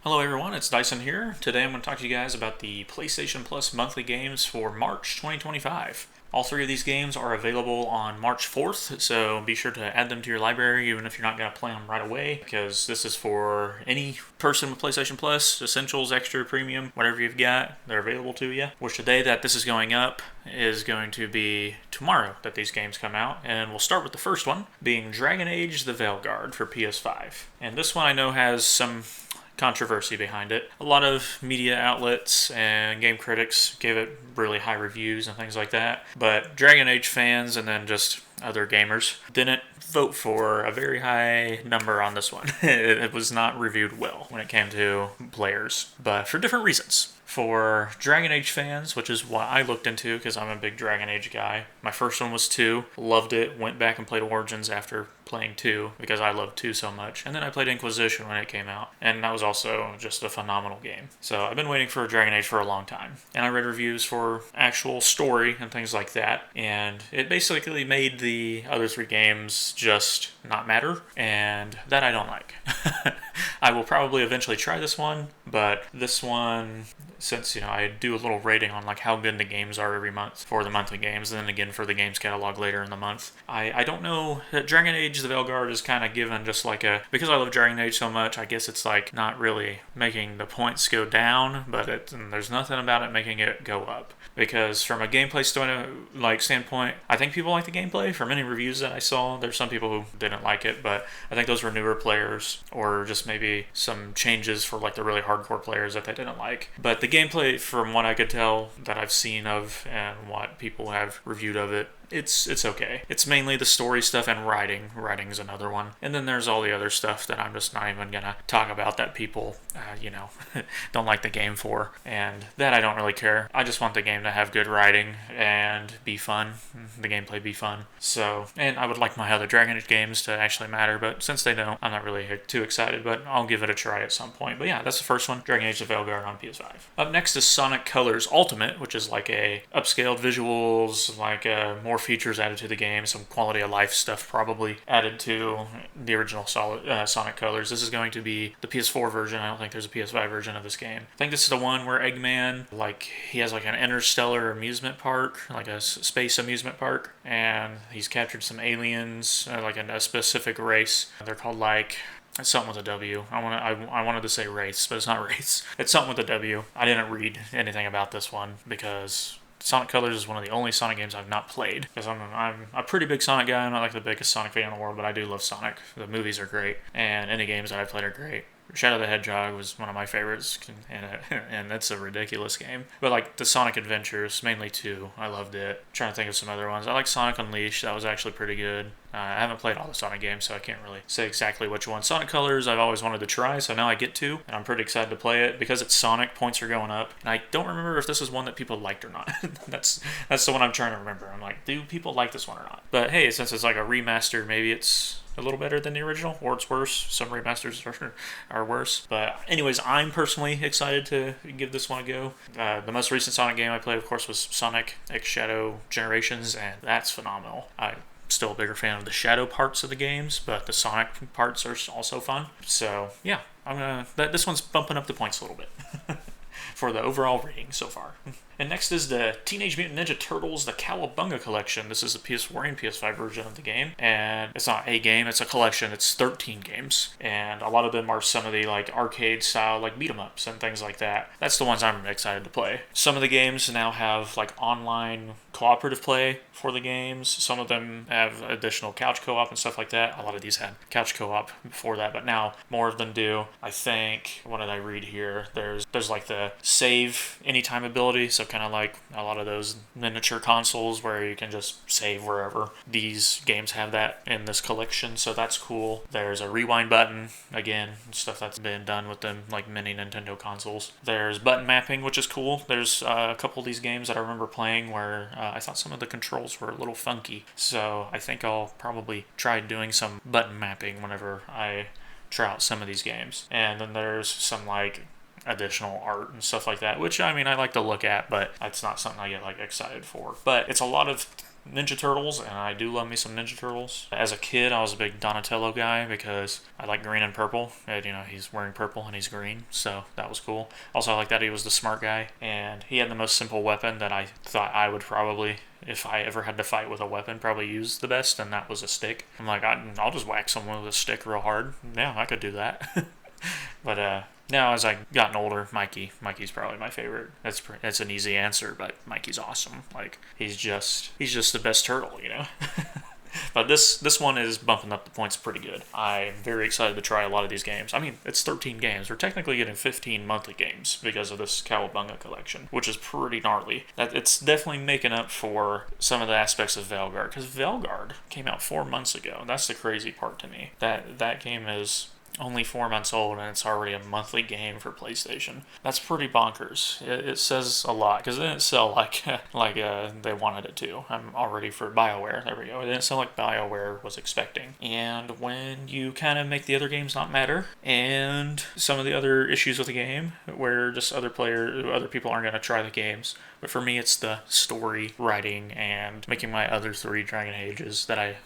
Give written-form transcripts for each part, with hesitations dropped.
Hello everyone, it's Dyson here. Today I'm going to talk to you guys about the PlayStation Plus monthly games for March 2025. All three of these games are available on March 4th, so be sure to add them to your library even if you're not going to play them right away, because this is for any person with PlayStation Plus, Essentials, Extra, Premium, whatever you've got, they're available to you. Which the day that this is going up is going to be tomorrow that these games come out, and we'll start with the first one, being Dragon Age the Veilguard for PS5. And this one I know has some controversy behind it. A lot of media outlets and game critics gave it really high reviews and things like that, but Dragon Age fans and then just other gamers didn't vote for a very high number on this one. It was not reviewed well when it came to players, but for different reasons. For Dragon Age fans, which is what I looked into because I'm a big Dragon Age guy, my first one was 2, loved it, went back and played Origins after playing 2 because I loved 2 so much, and then I played Inquisition when it came out, and that was also just a phenomenal game. So I've been waiting for Dragon Age for a long time, and I read reviews for actual story and things like that, and it basically made the other 3 games just not matter, and that I don't like. I will probably eventually try this one, but this one, since I do a little rating on like how good the games are every month for the monthly games, and then again for the games catalog later in the month, I don't know that Dragon Age the Veilguard is kind of given just like because I love Dragon Age so much, I guess it's like not really making the points go down, but there's nothing about it making it go up. Because from a gameplay standpoint, I think people like the gameplay. From many reviews that I saw, there's some people who didn't like it, but I think those were newer players, or just maybe some changes for like the really hardcore players that they didn't like. But the gameplay, from what I could tell that I've seen of and what people have reviewed of it, it's okay. It's mainly the story stuff and writing. Writing's another one. And then there's all the other stuff that I'm just not even going to talk about that people, don't like the game for. And that I don't really care. I just want the game to have good writing and be fun. The gameplay be fun. So, and I would like my other Dragon Age games to actually matter, but since they don't, I'm not really too excited, but I'll give it a try at some point. But yeah, that's the first one, Dragon Age the Veilguard on PS5. Up next is Sonic Colors Ultimate, which is like a upscaled visuals, like more features added to the game, some quality of life stuff probably added to the original Sonic Colors. This is going to be the PS4 version. I don't think there's a PS5 version of this game. I think this is the one where Eggman, he has like an interstellar amusement park, like a space amusement park, and he's captured some aliens, like a specific race. They're called it's something with a W. I wanted to say race, but it's not race. It's something with a W. I didn't read anything about this one because Sonic Colors is one of the only Sonic games I've not played, because I'm a pretty big Sonic guy. I'm not like the biggest Sonic fan in the world, but I do love Sonic. The movies are great, and any games that I've played are great. Shadow the Hedgehog was one of my favorites, and that's a ridiculous game. But like the Sonic Adventures, mainly 2, I loved it. I'm trying to think of some other ones. I like Sonic Unleashed, that was actually pretty good. I haven't played all the Sonic games, so I can't really say exactly which one. Sonic Colors, I've always wanted to try, so now I get to, and I'm pretty excited to play it. Because it's Sonic, points are going up, and I don't remember if this is one that people liked or not. That's the one I'm trying to remember. I'm like, do people like this one or not? But hey, since it's like a remaster, maybe it's a little better than the original, or it's worse. Some remasters are worse. But anyways, I'm personally excited to give this one a go. The most recent Sonic game I played, of course, was Sonic X Shadow Generations, and that's phenomenal. I'm still a bigger fan of the Shadow parts of the games, but the Sonic parts are also fun. So yeah, this one's bumping up the points a little bit for the overall rating so far. And next is the Teenage Mutant Ninja Turtles, the Cowabunga Collection. This is the PS4 and PS5 version of the game. And it's not a game, it's a collection. It's 13 games. And a lot of them are some of the arcade style beat 'em ups and things like that. That's the ones I'm excited to play. Some of the games now have online cooperative play for the games. Some of them have additional couch co-op and stuff like that. A lot of these had couch co-op before that, but now more of them do. I think, what did I read here? There's the save anytime ability, so kind of like a lot of those miniature consoles where you can just save wherever. These games have that in this collection, so that's cool. There's a rewind button, again, stuff that's been done with them mini Nintendo consoles. There's button mapping, which is cool. There's a couple of these games that I remember playing where I thought some of the controls were a little funky, so I think I'll probably try doing some button mapping whenever I try out some of these games. And then there's some additional art and stuff like that, which I like to look at, but it's not something I get excited for. But it's a lot of Ninja Turtles, and I do love me some Ninja Turtles. As a kid, I was a big Donatello guy because I like green and purple. And, he's wearing purple and he's green, so that was cool. Also, I like that he was the smart guy, and he had the most simple weapon that I thought I would probably, if I ever had to fight with a weapon, probably use the best, and that was a stick. I'm like, I'll just whack someone with a stick real hard. Yeah, I could do that. But now as I've gotten older, Mikey's probably my favorite. That's an easy answer, but Mikey's awesome. Like he's just the best turtle. But this one is bumping up the points pretty good. I'm very excited to try a lot of these games. I mean, it's 13 games. We're technically getting 15 monthly games because of this Cowabunga collection, which is pretty gnarly. It's definitely making up for some of the aspects of Velguard, because Velguard came out 4 months ago. That's the crazy part to me. That game is only 4 months old and it's already a monthly game for PlayStation. That's pretty bonkers. It says a lot because it didn't sell like they wanted it to. I'm all ready for BioWare. There we go. It didn't sell like BioWare was expecting. And when you kind of make the other games not matter, and some of the other issues with the game where just other people aren't going to try the games. But for me, it's the story, writing, and making my other 3 Dragon Ages that I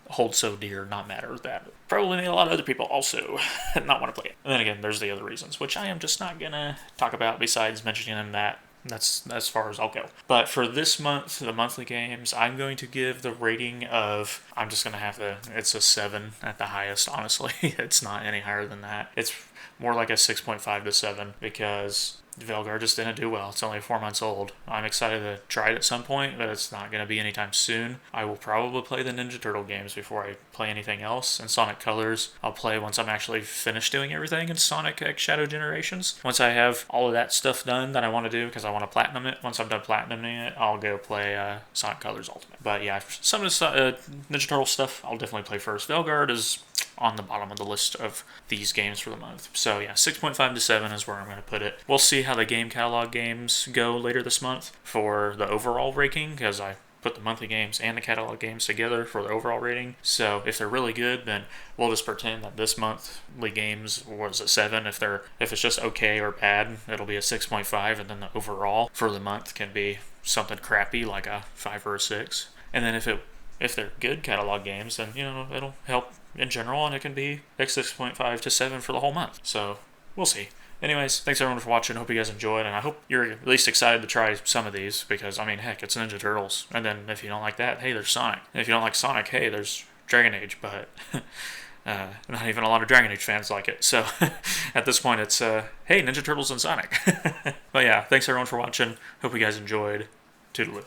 hold so dear not matter. That probably made a lot of other people also not want to play it. And then again, there's the other reasons, which I am just not going to talk about besides mentioning them that. That's as far as I'll go. But for this month, the monthly games, I'm going to give the rating of, I'm just going to have to, it's a 7 at the highest, honestly. It's not any higher than that. It's more like a 6.5 to 7 because Velguard just didn't do well. It's only 4 months old. I'm excited to try it at some point, but it's not going to be anytime soon. I will probably play the Ninja Turtle games before I play anything else. And Sonic Colors, I'll play once I'm actually finished doing everything in Sonic X Shadow Generations. Once I have all of that stuff done that I want to do, because I want to platinum it. Once I'm done platinuming it, I'll go play Sonic Colors Ultimate. But yeah, some of the Ninja Turtle stuff, I'll definitely play first. Velguard is on the bottom of the list of these games for the month. So yeah, 6.5 to 7 is where I'm going to put it. We'll see how the game catalog games go later this month for the overall ranking, because I put the monthly games and the catalog games together for the overall rating. So if they're really good, then we'll just pretend that this monthly games was a 7. If it's just okay or bad, it'll be a 6.5, and then the overall for the month can be something crappy like a 5 or a 6. And then if they're good catalog games, then it'll help in general, and it can be 6.5 to 7 for the whole month. So we'll see. Anyways, thanks everyone for watching. Hope you guys enjoyed, and I hope you're at least excited to try some of these, because I mean, heck, it's Ninja Turtles. And then if you don't like that, hey, there's Sonic. And if you don't like Sonic, hey, there's Dragon Age. But not even a lot of Dragon Age fans like it. So at this point, it's hey, Ninja Turtles and Sonic. But yeah, thanks everyone for watching. Hope you guys enjoyed. Toodaloo.